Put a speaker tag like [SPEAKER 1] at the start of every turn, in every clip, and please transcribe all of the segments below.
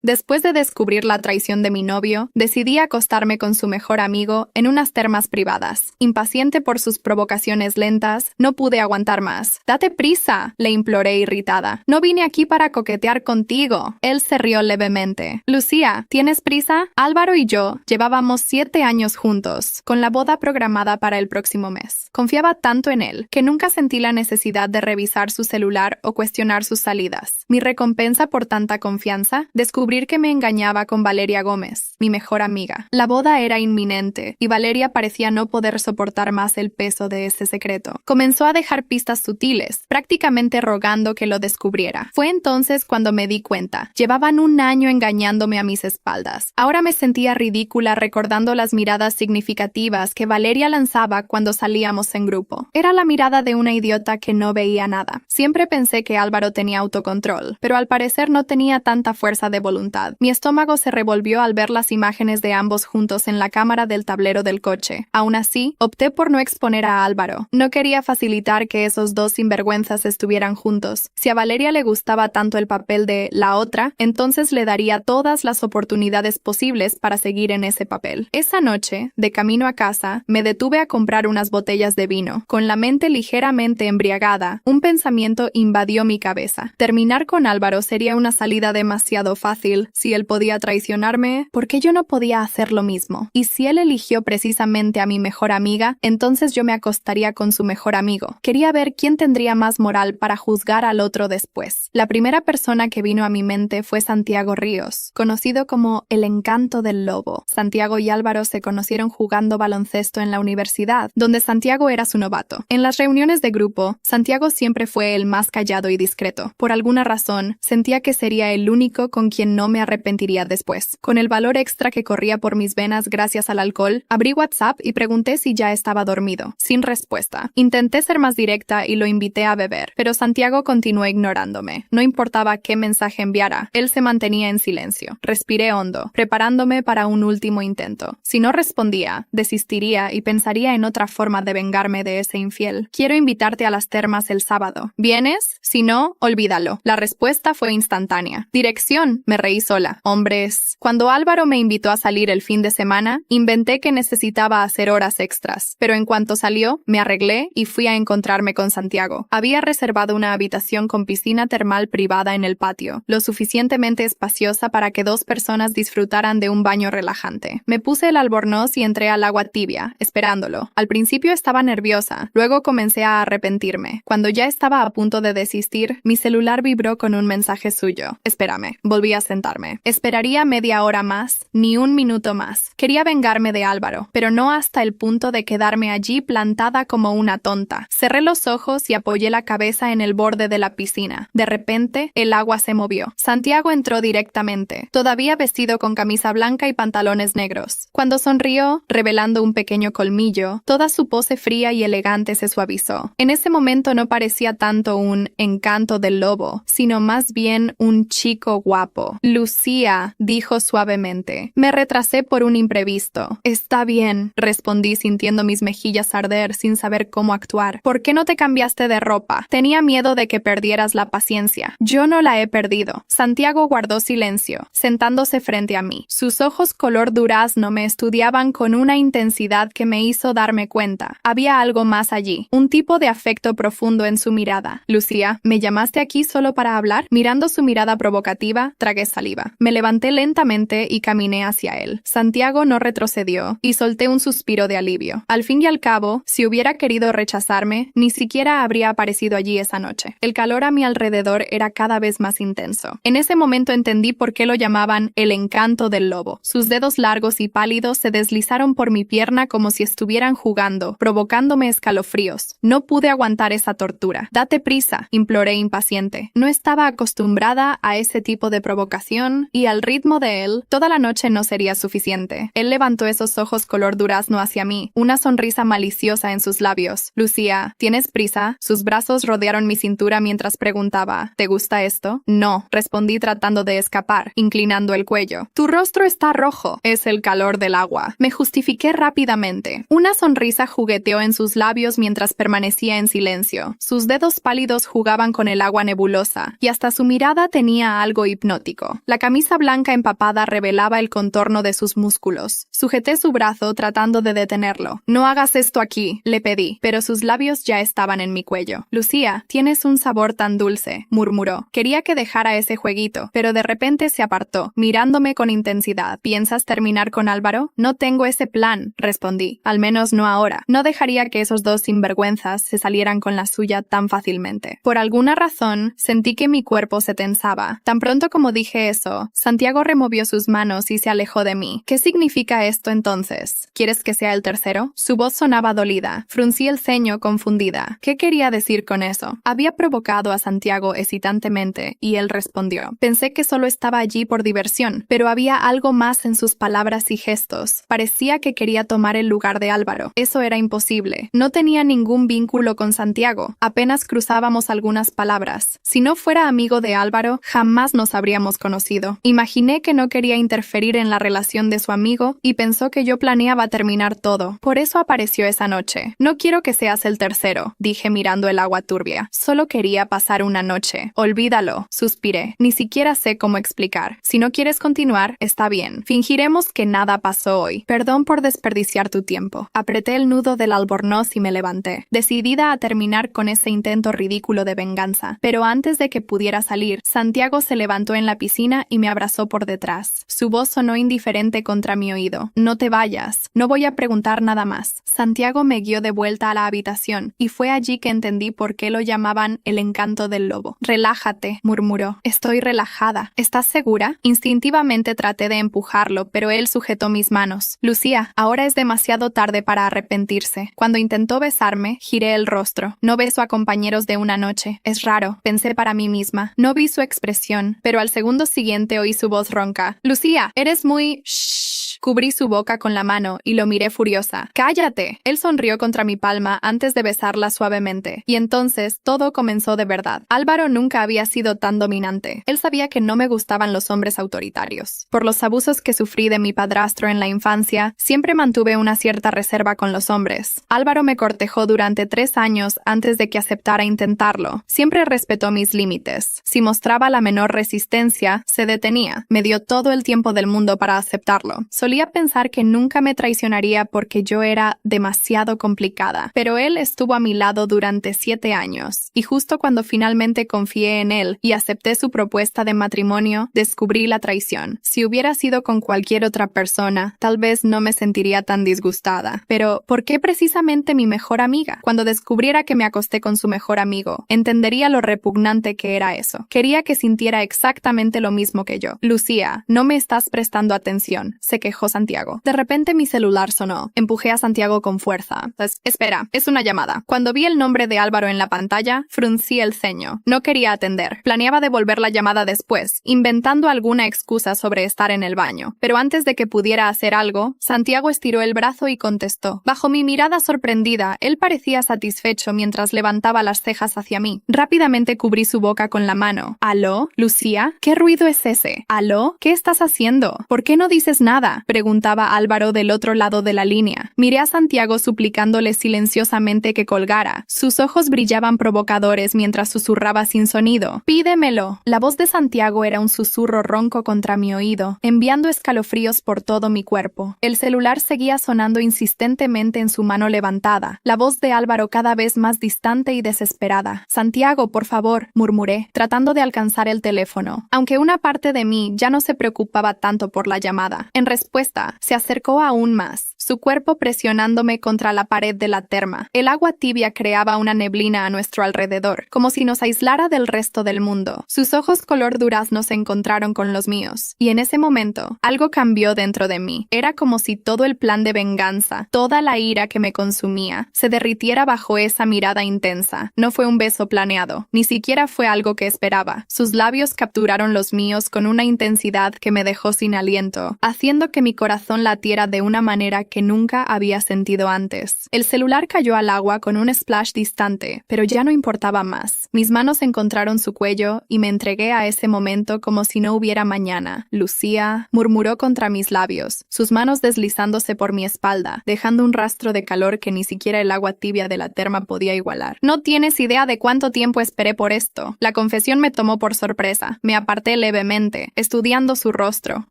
[SPEAKER 1] Después de descubrir la traición de mi novio, decidí acostarme con su mejor amigo en unas termas privadas. Impaciente por sus provocaciones lentas, no pude aguantar más. «¡Date prisa!», le imploré irritada. «No vine aquí para coquetear contigo». Él se rió levemente. «Lucía, ¿tienes prisa?». Álvaro y yo llevábamos 7 años juntos, con la boda programada para el próximo mes. Confiaba tanto en él que nunca sentí la necesidad de revisar su celular o cuestionar sus salidas. Mi recompensa por tanta confianza, descubrir que me engañaba con Valeria Gómez, mi mejor amiga. La boda era inminente y Valeria parecía no poder soportar más el peso de ese secreto. Comenzó a dejar pistas sutiles, prácticamente rogando que lo descubriera. Fue entonces cuando me di cuenta. Llevaban 1 año engañándome a mis espaldas. Ahora me sentía ridícula recordando las miradas significativas que Valeria lanzaba cuando salíamos en grupo. Era la mirada de una idiota que no veía nada. Siempre pensé que Álvaro tenía autocontrol, pero al parecer no tenía tanta fuerza de voluntad. Mi estómago se revolvió al ver las imágenes de ambos juntos en la cámara del tablero del coche. Aún así, opté por no exponer a Álvaro. No quería facilitar que esos dos sinvergüenzas estuvieran juntos. Si a Valeria le gustaba tanto el papel de la otra, entonces le daría todas las oportunidades posibles para seguir en ese papel. Esa noche, de camino a casa, me detuve a comprar unas botellas de vino. Con la mente ligeramente embriagada, un pensamiento invadió mi cabeza. Terminar con Álvaro sería una salida demasiado fácil. Si él podía traicionarme, ¿por qué yo no podía hacer lo mismo? Y si él eligió precisamente a mi mejor amiga, entonces yo me acostaría con su mejor amigo. Quería ver quién tendría más moral para juzgar al otro después. La primera persona que vino a mi mente fue Santiago Ríos, conocido como el encanto del lobo. Santiago y Álvaro se conocieron jugando baloncesto en la universidad, donde Santiago era su novato. En las reuniones de grupo, Santiago siempre fue el más callado y discreto. Por alguna razón, sentía que sería el único con quien no me arrepentiría después. Con el valor extra que corría por mis venas gracias al alcohol, abrí WhatsApp y pregunté si ya estaba dormido. Sin respuesta. Intenté ser más directa y lo invité a beber, pero Santiago continuó ignorándome. No importaba qué mensaje enviara, él se mantenía en silencio. Respiré hondo, preparándome para un último intento. Si no respondía, desistiría y pensaría en otra forma de vengarme de ese infiel. «Quiero invitarte a las termas el sábado. ¿Vienes? Si no, olvídalo». La respuesta fue instantánea. «¿Dirección?». Me reí sola. Hombres. Cuando Álvaro me invitó a salir el fin de semana, inventé que necesitaba hacer horas extras, pero en cuanto salió, me arreglé y fui a encontrarme con Santiago. Había reservado una habitación con piscina termal privada en el patio, lo suficientemente espaciosa para que 2 personas disfrutaran de un baño relajante. Me puse el albornoz y entré al agua tibia, esperándolo. Al principio estaba nerviosa, luego comencé a arrepentirme. Cuando ya estaba a punto de desistir, mi celular vibró con un mensaje suyo. «Espérame». Volví a sentarme. Esperaría media hora más, ni 1 minuto más. Quería vengarme de Álvaro, pero no hasta el punto de quedarme allí plantada como una tonta. Cerré los ojos y apoyé la cabeza en el borde de la piscina. De repente, el agua se movió. Santiago entró directamente, todavía vestido con camisa blanca y pantalones negros. Cuando sonrió, revelando un pequeño colmillo, toda su pose fría y elegante se suavizó. En ese momento no parecía tanto un encanto del lobo, sino más bien un chico guapo. «Lucía», dijo suavemente. Me retrasé por un imprevisto. «Está bien», respondí sintiendo mis mejillas arder sin saber cómo actuar. «¿Por qué no te cambiaste de ropa? Tenía miedo de que perdieras la paciencia». «Yo no la he perdido». Santiago guardó silencio, sentándose frente a mí. Sus ojos color durazno me estudiaban con una intensidad que me hizo darme cuenta. Había algo más allí, un tipo de afecto profundo en su mirada. «Lucía, ¿me llamaste aquí solo para hablar?». Mirando su mirada provocativa, tragué saliva. Me levanté lentamente y caminé hacia él. Santiago no retrocedió y solté un suspiro de alivio. Al fin y al cabo, si hubiera querido rechazarme, ni siquiera habría aparecido allí esa noche. El calor a mi alrededor era cada vez más intenso. En ese momento entendí por qué lo llamaban el encanto del lobo. Sus dedos largos y pálidos se deslizaron por mi pierna como si estuvieran jugando, provocándome escalofríos. No pude aguantar esa tortura. «Date prisa», imploré impaciente. No estaba acostumbrada a ese tipo de provocación y al ritmo de él, toda la noche no sería suficiente. Él levantó esos ojos color durazno hacia mí, una sonrisa maliciosa en sus labios. «Lucía, ¿tienes prisa?». Sus brazos rodearon mi cintura mientras preguntaba, «¿Te gusta esto?». «No», respondí tratando de escapar, inclinando el cuello. «Tu rostro está rojo». «Es el calor del agua». Me justifiqué rápidamente. Una sonrisa jugueteó en sus labios mientras permanecía en silencio. Sus dedos pálidos jugaban con el agua nebulosa, y hasta su mirada tenía algo hipnótico. Santiago. La camisa blanca empapada revelaba el contorno de sus músculos. Sujeté su brazo tratando de detenerlo. «No hagas esto aquí», le pedí, pero sus labios ya estaban en mi cuello. «Lucía, tienes un sabor tan dulce», murmuró. Quería que dejara ese jueguito, pero de repente se apartó, mirándome con intensidad. «¿Piensas terminar con Álvaro?» «No tengo ese plan», respondí. «Al menos no ahora. No dejaría que esos dos sinvergüenzas se salieran con la suya tan fácilmente». Por alguna razón, sentí que mi cuerpo se tensaba. Tan pronto como dije eso, Santiago removió sus manos y se alejó de mí. «¿Qué significa esto entonces? ¿Quieres que sea el tercero?» Su voz sonaba dolida. Fruncí el ceño confundida. ¿Qué quería decir con eso? Había provocado a Santiago hesitantemente y él respondió. Pensé que solo estaba allí por diversión, pero había algo más en sus palabras y gestos. Parecía que quería tomar el lugar de Álvaro. Eso era imposible. No tenía ningún vínculo con Santiago. Apenas cruzábamos algunas palabras. Si no fuera amigo de Álvaro, jamás nos habríamos conocido. Imaginé que no quería interferir en la relación de su amigo y pensó que yo planeaba terminar todo. Por eso apareció esa noche. «No quiero que seas el tercero», dije mirando el agua turbia. «Solo quería pasar una noche». «Olvídalo», suspiré. «Ni siquiera sé cómo explicar. Si no quieres continuar, está bien. Fingiremos que nada pasó hoy. Perdón por desperdiciar tu tiempo». Apreté el nudo del albornoz y me levanté, decidida a terminar con ese intento ridículo de venganza. Pero antes de que pudiera salir, Santiago se levantó en la piscina y me abrazó por detrás. Su voz sonó indiferente contra mi oído. «No te vayas. No voy a preguntar nada más». Santiago me guió de vuelta a la habitación y fue allí que entendí por qué lo llamaban el encanto del lobo. «Relájate», murmuró. «Estoy relajada». «¿Estás segura?» Instintivamente traté de empujarlo, pero él sujetó mis manos. «Lucía, ahora es demasiado tarde para arrepentirse». Cuando intentó besarme, giré el rostro. No beso a compañeros de una noche. Es raro, pensé para mí misma. No vi su expresión, pero al segundo siguiente oí su voz ronca. «Lucía, eres muy... shh». Cubrí su boca con la mano y lo miré furiosa. «¡Cállate!». Él sonrió contra mi palma antes de besarla suavemente. Y entonces todo comenzó de verdad. Álvaro nunca había sido tan dominante. Él sabía que no me gustaban los hombres autoritarios. Por los abusos que sufrí de mi padrastro en la infancia, siempre mantuve una cierta reserva con los hombres. Álvaro me cortejó durante 3 años antes de que aceptara intentarlo. Siempre respetó mis límites. Si mostraba la menor resistencia, se detenía. Me dio todo el tiempo del mundo para aceptarlo. Solía pensar que nunca me traicionaría porque yo era demasiado complicada, pero él estuvo a mi lado durante 7 años, y justo cuando finalmente confié en él y acepté su propuesta de matrimonio, descubrí la traición. Si hubiera sido con cualquier otra persona, tal vez no me sentiría tan disgustada. Pero, ¿por qué precisamente mi mejor amiga? Cuando descubriera que me acosté con su mejor amigo, entendería lo repugnante que era eso. Quería que sintiera exactamente lo mismo que yo. «Lucía, no me estás prestando atención», se quejó Santiago. De repente mi celular sonó. Empujé a Santiago con fuerza. «Espera, es una llamada». Cuando vi el nombre de Álvaro en la pantalla, fruncí el ceño. No quería atender. Planeaba devolver la llamada después, inventando alguna excusa sobre estar en el baño. Pero antes de que pudiera hacer algo, Santiago estiró el brazo y contestó. Bajo mi mirada sorprendida, él parecía satisfecho mientras levantaba las cejas hacia mí. Rápidamente cubrí su boca con la mano. «¿Aló? ¿Lucía? ¿Qué ruido es ese? ¿Aló? ¿Qué estás haciendo? ¿Por qué no dices nada?», preguntaba Álvaro del otro lado de la línea. Miré a Santiago suplicándole silenciosamente que colgara. Sus ojos brillaban provocadores mientras susurraba sin sonido. «Pídemelo». La voz de Santiago era un susurro ronco contra mi oído, enviando escalofríos por todo mi cuerpo. El celular seguía sonando insistentemente en su mano levantada. La voz de Álvaro cada vez más distante y desesperada. «Santiago, por favor», murmuré, tratando de alcanzar el teléfono. Aunque una parte de mí ya no se preocupaba tanto por la llamada. En respuesta, se acercó aún más, su cuerpo presionándome contra la pared de la terma. El agua tibia creaba una neblina a nuestro alrededor, como si nos aislara del resto del mundo. Sus ojos color durazno se encontraron con los míos, y en ese momento, algo cambió dentro de mí. Era como si todo el plan de venganza, toda la ira que me consumía, se derritiera bajo esa mirada intensa. No fue un beso planeado, ni siquiera fue algo que esperaba. Sus labios capturaron los míos con una intensidad que me dejó sin aliento, haciendo que mi corazón latiera de una manera que nunca había sentido antes. El celular cayó al agua con un splash distante, pero ya no importaba más. Mis manos encontraron su cuello y me entregué a ese momento como si no hubiera mañana. Lucía, murmuró contra mis labios, sus manos deslizándose por mi espalda, dejando un rastro de calor que ni siquiera el agua tibia de la terma podía igualar. No tienes idea de cuánto tiempo esperé por esto. La confesión me tomó por sorpresa. Me aparté levemente, estudiando su rostro,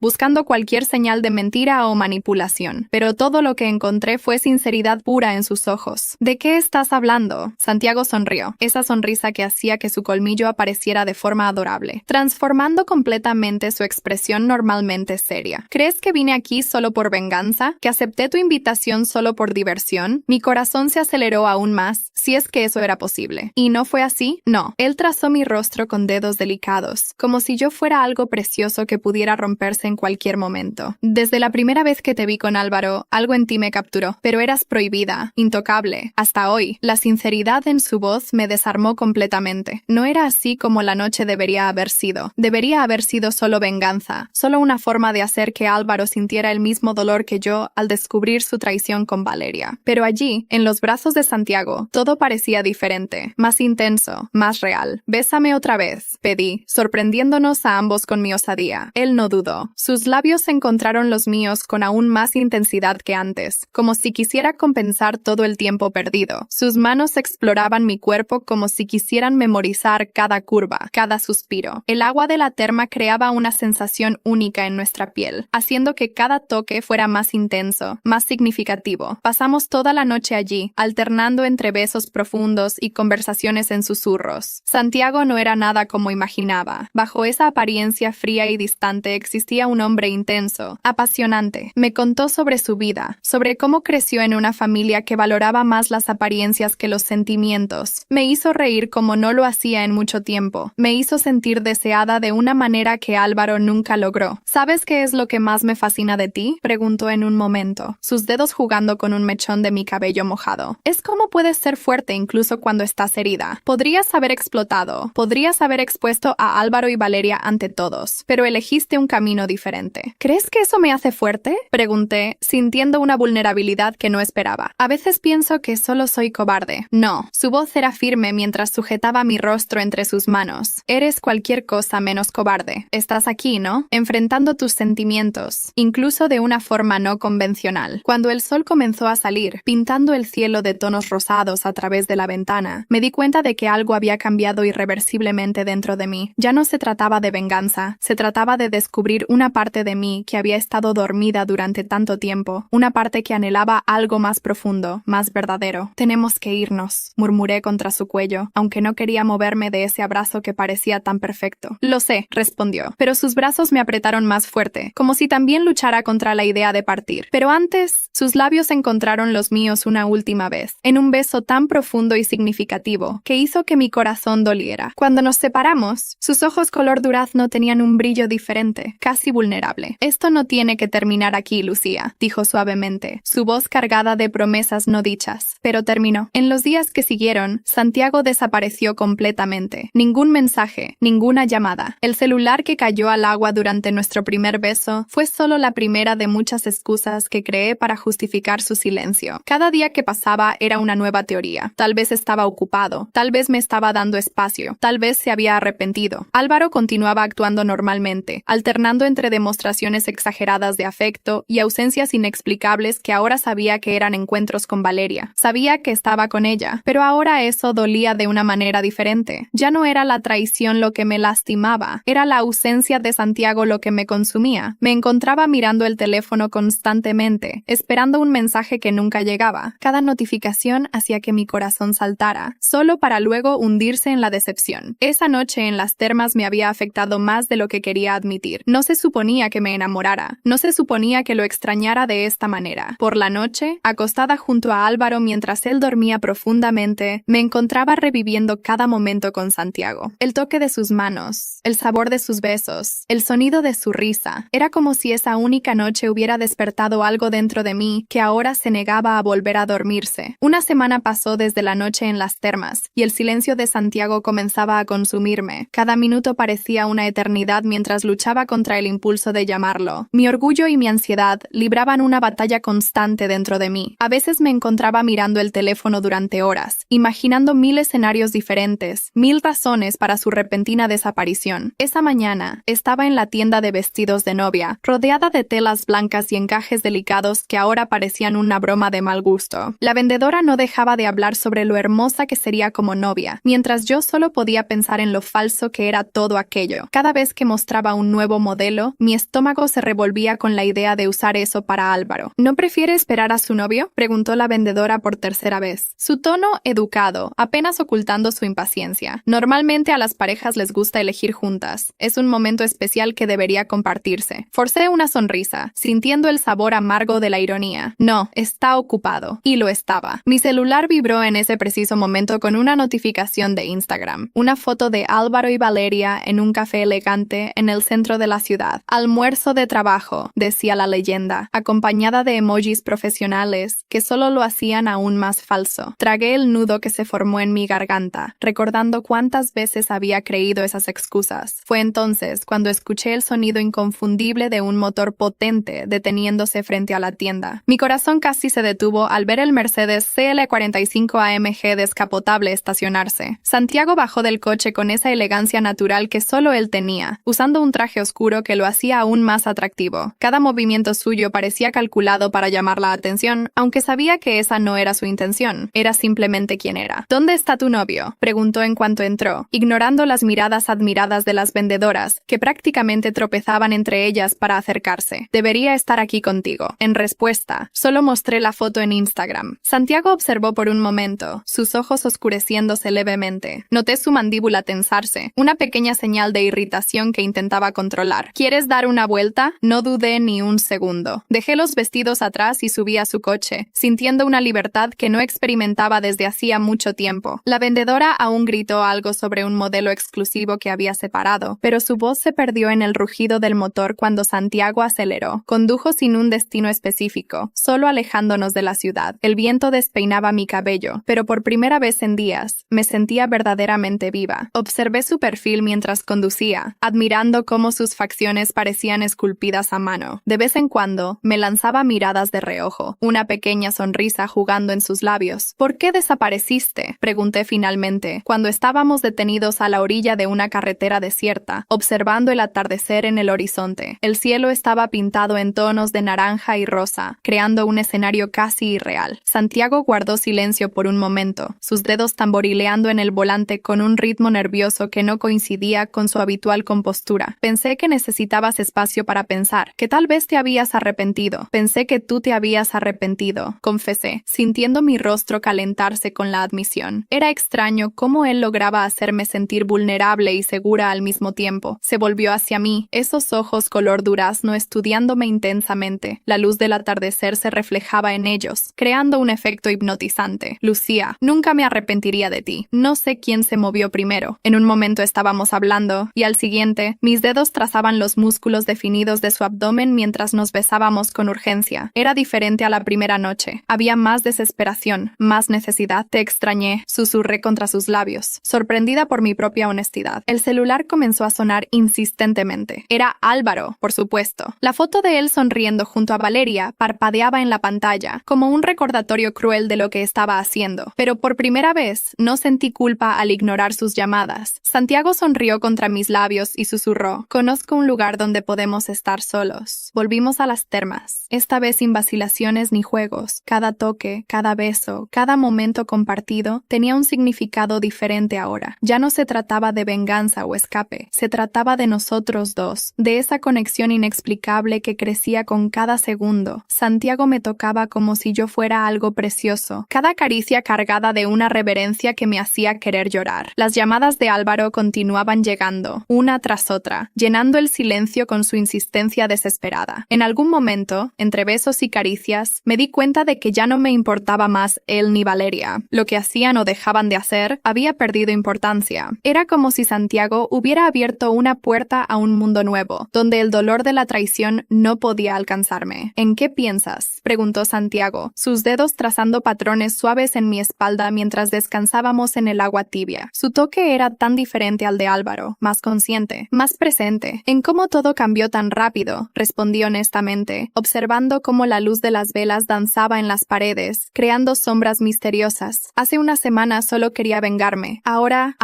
[SPEAKER 1] buscando cualquier señal de mentira o manipulación. Pero todo lo que encontré fue sinceridad pura en sus ojos. ¿De qué estás hablando? Santiago sonrió, esa sonrisa que hacía que su colmillo apareciera de forma adorable, transformando completamente su expresión normalmente seria. ¿Crees que vine aquí solo por venganza? ¿Que acepté tu invitación solo por diversión? Mi corazón se aceleró aún más, si es que eso era posible. ¿Y no fue así? No. Él trazó mi rostro con dedos delicados, como si yo fuera algo precioso que pudiera romperse en cualquier momento. Desde la primera vez que te vi con Álvaro, algo en ti me capturó, pero eras prohibida, intocable. Hasta hoy, la sinceridad en su voz me desarmó completamente. No era así como la noche debería haber sido. Debería haber sido solo venganza, solo una forma de hacer que Álvaro sintiera el mismo dolor que yo al descubrir su traición con Valeria. Pero allí, en los brazos de Santiago, todo parecía diferente, más intenso, más real. Bésame otra vez, pedí, sorprendiéndonos a ambos con mi osadía. Él no dudó. Sus labios encontraron los míos con aún más intensidad que antes, como si quisiera compensar todo el tiempo perdido. Sus manos exploraban mi cuerpo como si quisieran memorizar cada curva, cada suspiro. El agua de la terma creaba una sensación única en nuestra piel, haciendo que cada toque fuera más intenso, más significativo. Pasamos toda la noche allí, alternando entre besos profundos y conversaciones en susurros. Santiago no era nada como imaginaba. Bajo esa apariencia fría y distante existía un hombre intenso, apasionante. Me contó sobre su vida, sobre cómo creció en una familia que valoraba más las apariencias que los sentimientos. Me hizo reír como no lo hacía en mucho tiempo. Me hizo sentir deseada de una manera que Álvaro nunca logró. ¿Sabes qué es lo que más me fascina de ti?, preguntó en un momento, sus dedos jugando con un mechón de mi cabello mojado. Es cómo puedes ser fuerte incluso cuando estás herida. Podrías haber explotado, podrías haber expuesto a Álvaro y Valeria ante todos, pero elegiste un camino diferente. ¿Crees que eso me hace fuerte?, pregunté, sintiendo una vulnerabilidad que no esperaba. A veces pienso que solo soy cobarde. No. Su voz era firme mientras sujetaba mi rostro entre sus manos. Eres cualquier cosa menos cobarde. Estás aquí, ¿no?, enfrentando tus sentimientos, incluso de una forma no convencional. Cuando el sol comenzó a salir, pintando el cielo de tonos rosados a través de la ventana, me di cuenta de que algo había cambiado irreversiblemente dentro de mí. Ya no se trataba de venganza, se trataba de descubrir una parte de mí que había estado dormida durante tanto tiempo, una parte que anhelaba algo más profundo, más verdadero. Tenemos que irnos, murmuré contra su cuello, aunque no quería moverme de ese abrazo que parecía tan perfecto. Lo sé, respondió, pero sus brazos me apretaron más fuerte, como si también luchara contra la idea de partir. Pero antes, sus labios encontraron los míos una última vez, en un beso tan profundo y significativo, que hizo que mi corazón doliera. Cuando nos separamos, sus ojos color durazno tenían un brillo diferente, casi vulnerable. Esto no tiene que terminar aquí, Lucía, dijo suavemente, su voz cargada de promesas no dichas. Pero terminó. En los días que siguieron, Santiago desapareció completamente. Ningún mensaje, ninguna llamada. El celular que cayó al agua durante nuestro primer beso fue solo la primera de muchas excusas que creé para justificar su silencio. Cada día que pasaba era una nueva teoría. Tal vez estaba ocupado, tal vez me estaba dando espacio, tal vez se había arrepentido. Álvaro continuaba actuando normalmente, alternando entre demostraciones exageradas de afecto y ausencias inexplicables que ahora sabía que eran encuentros con Valeria. Sabía que estaba con ella, pero ahora eso dolía de una manera diferente. Ya no era la traición lo que me lastimaba, era la ausencia de Santiago lo que me consumía. Me encontraba mirando el teléfono constantemente, esperando un mensaje que nunca llegaba. Cada notificación hacía que mi corazón saltara, solo para luego hundirse en la decepción. Esa noche en las termas me había afectado más de lo que quería admitir. No se suponía que me enamorara, no se suponía que lo extrañara de esta manera. Por la noche, acostada junto a Álvaro mientras él dormía profundamente, me encontraba reviviendo cada momento con Santiago. El toque de sus manos, el sabor de sus besos, el sonido de su risa. Era como si esa única noche hubiera despertado algo dentro de mí que ahora se negaba a volver a dormirse. Una semana pasó desde la noche en las termas, y el silencio de Santiago comenzaba a consumirme. Cada minuto parecía una eternidad mientras luchaba contra el impulso de llamarlo. Mi orgullo orgullo y mi ansiedad libraban una batalla constante dentro de mí. A veces me encontraba mirando el teléfono durante horas, imaginando 1000 escenarios diferentes, 1000 razones para su repentina desaparición. Esa mañana estaba en la tienda de vestidos de novia, rodeada de telas blancas y encajes delicados que ahora parecían una broma de mal gusto. La vendedora no dejaba de hablar sobre lo hermosa que sería como novia, mientras yo solo podía pensar en lo falso que era todo aquello. Cada vez que mostraba un nuevo modelo, mi estómago se revolvía con la idea de usar eso para Álvaro. ¿No prefiere esperar a su novio?, preguntó la vendedora por tercera vez. Su tono educado, apenas ocultando su impaciencia. Normalmente a las parejas les gusta elegir juntas. Es un momento especial que debería compartirse. Forcé una sonrisa, sintiendo el sabor amargo de la ironía. No, está ocupado. Y lo estaba. Mi celular vibró en ese preciso momento con una notificación de Instagram. Una foto de Álvaro y Valeria en un café elegante en el centro de la ciudad. Almuerzo de trabajo, decía la leyenda, acompañada de emojis profesionales que solo lo hacían aún más falso. Tragué el nudo que se formó en mi garganta, recordando cuántas veces había creído esas excusas. Fue entonces cuando escuché el sonido inconfundible de un motor potente deteniéndose frente a la tienda. Mi corazón casi se detuvo al ver el Mercedes CL45 AMG descapotable estacionarse. Santiago bajó del coche con esa elegancia natural que solo él tenía, usando un traje oscuro que lo hacía aún más atractivo. Cada movimiento suyo parecía calculado para llamar la atención, aunque sabía que esa no era su intención, era simplemente quien era. ¿Dónde está tu novio?, preguntó en cuanto entró, ignorando las miradas admiradas de las vendedoras, que prácticamente tropezaban entre ellas para acercarse. Debería estar aquí contigo. En respuesta, solo mostré la foto en Instagram. Santiago observó por un momento, sus ojos oscureciéndose levemente. Noté su mandíbula tensarse, una pequeña señal de irritación que intentaba controlar. ¿Quieres dar una vuelta? No dudé ni un segundo. Dejé los vestidos atrás y subí a su coche, sintiendo una libertad que no experimentaba desde hacía mucho tiempo. La vendedora aún gritó algo sobre un modelo exclusivo que había separado, pero su voz se perdió en el rugido del motor cuando Santiago aceleró. Condujo sin un destino específico, solo alejándonos de la ciudad. El viento despeinaba mi cabello, pero por primera vez en días, me sentía verdaderamente viva. Observé su perfil mientras conducía, admirando cómo sus facciones parecían esculpidas a mano. De vez en cuando, me lanzaba miradas de reojo, una pequeña sonrisa jugando en sus labios. ¿Por qué desapareciste?, pregunté finalmente, cuando estábamos detenidos a la orilla de una carretera desierta, observando el atardecer en el horizonte. El cielo estaba pintado en tonos de naranja y rosa, creando un escenario casi irreal. Santiago guardó silencio por un momento, sus dedos tamborileando en el volante con un ritmo nervioso que no coincidía con su habitual compostura. Pensé que necesitabas espacio para pensar, que tal vez te habías arrepentido. Pensé que tú te habías arrepentido, confesé, sintiendo mi rostro calentarse con la admisión. Era extraño cómo él lograba hacerme sentir vulnerable y segura al mismo tiempo. Se volvió hacia mí, esos ojos color durazno estudiándome intensamente. La luz del atardecer se reflejaba en ellos, creando un efecto hipnotizante. Lucía, nunca me arrepentiría de ti. No sé quién se movió primero. En un momento estábamos hablando, y al siguiente, mis dedos trazaban los músculos definidos de su abdomen mientras nos besábamos con urgencia. Era diferente a la primera noche. Había más desesperación, más necesidad. Te extrañé, susurré contra sus labios, sorprendida por mi propia honestidad. El celular comenzó a sonar insistentemente. Era Álvaro, por supuesto. La foto de él sonriendo junto a Valeria parpadeaba en la pantalla, como un recordatorio cruel de lo que estaba haciendo. Pero por primera vez, no sentí culpa al ignorar sus llamadas. Santiago sonrió contra mis labios y susurró: «Conozco un lugar donde podemos estar solos». Volvimos a las termas, esta vez sin vacilaciones ni juegos. Cada toque, cada beso, cada momento compartido tenía un significado diferente ahora. Ya no se trataba de venganza o escape, se trataba de nosotros dos, de esa conexión inexplicable que crecía con cada segundo. Santiago me tocaba como si yo fuera algo precioso, cada caricia cargada de una reverencia que me hacía querer llorar. Las llamadas de Álvaro continuaban llegando, una tras otra, llenando el silencio con su insistencia desesperada. En algún momento, entre besos y caricias, me di cuenta de que ya no me importaba más él ni Valeria. Lo que hacían o dejaban de hacer había perdido importancia. Era como si Santiago hubiera abierto una puerta a un mundo nuevo, donde el dolor de la traición no podía alcanzarme. ¿En qué piensas?, preguntó Santiago, sus dedos trazando patrones suaves en mi espalda mientras descansábamos en el agua tibia. Su toque era tan diferente al de Álvaro, más consciente, más presente. En cómo todo cambió tan rápido, respondí honestamente, observando cómo la luz de las velas danzaba en las paredes, creando sombras misteriosas. Hace una semana solo quería vengarme. Ahora,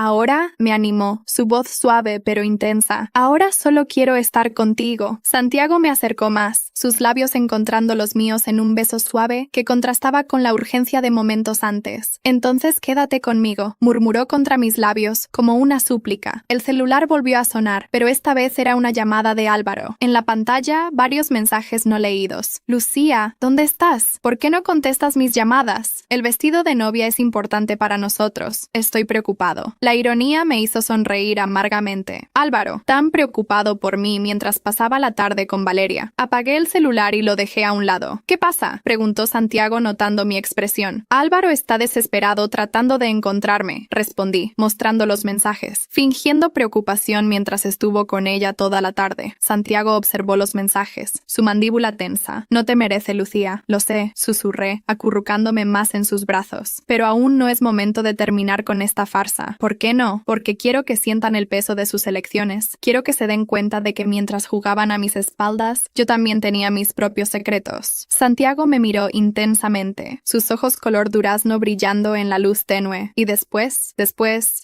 [SPEAKER 1] me animó, su voz suave pero intensa. Ahora solo quiero estar contigo. Santiago me acercó más, sus labios encontrando los míos en un beso suave que contrastaba con la urgencia de momentos antes. Entonces quédate conmigo, murmuró contra mis labios, como una súplica. El celular volvió a sonar, pero esta vez era una llamada de Álvaro. En la pantalla, varios mensajes no leídos. Lucía, ¿dónde estás? ¿Por qué no contestas mis llamadas? El vestido de novia es importante para nosotros. Estoy preocupado. La ironía me hizo sonreír amargamente. Álvaro, tan preocupado por mí mientras pasaba la tarde con Valeria. Apagué el celular y lo dejé a un lado. ¿Qué pasa?, preguntó Santiago notando mi expresión. Álvaro está desesperado tratando de encontrarme, respondí, mostrando los mensajes, fingiendo preocupación mientras estuvo con ella toda la tarde. Santiago observó los mensajes, su mandíbula tensa. No te merece, Lucía, lo sé, susurré, acurrucándome más en sus brazos. Pero aún no es momento de terminar con esta farsa. ¿Por qué no? Porque quiero que sientan el peso de sus elecciones. Quiero que se den cuenta de que mientras jugaban a mis espaldas, yo también tenía mis propios secretos. Santiago me miró intensamente, sus ojos color durazno brillando en la luz tenue. Y después,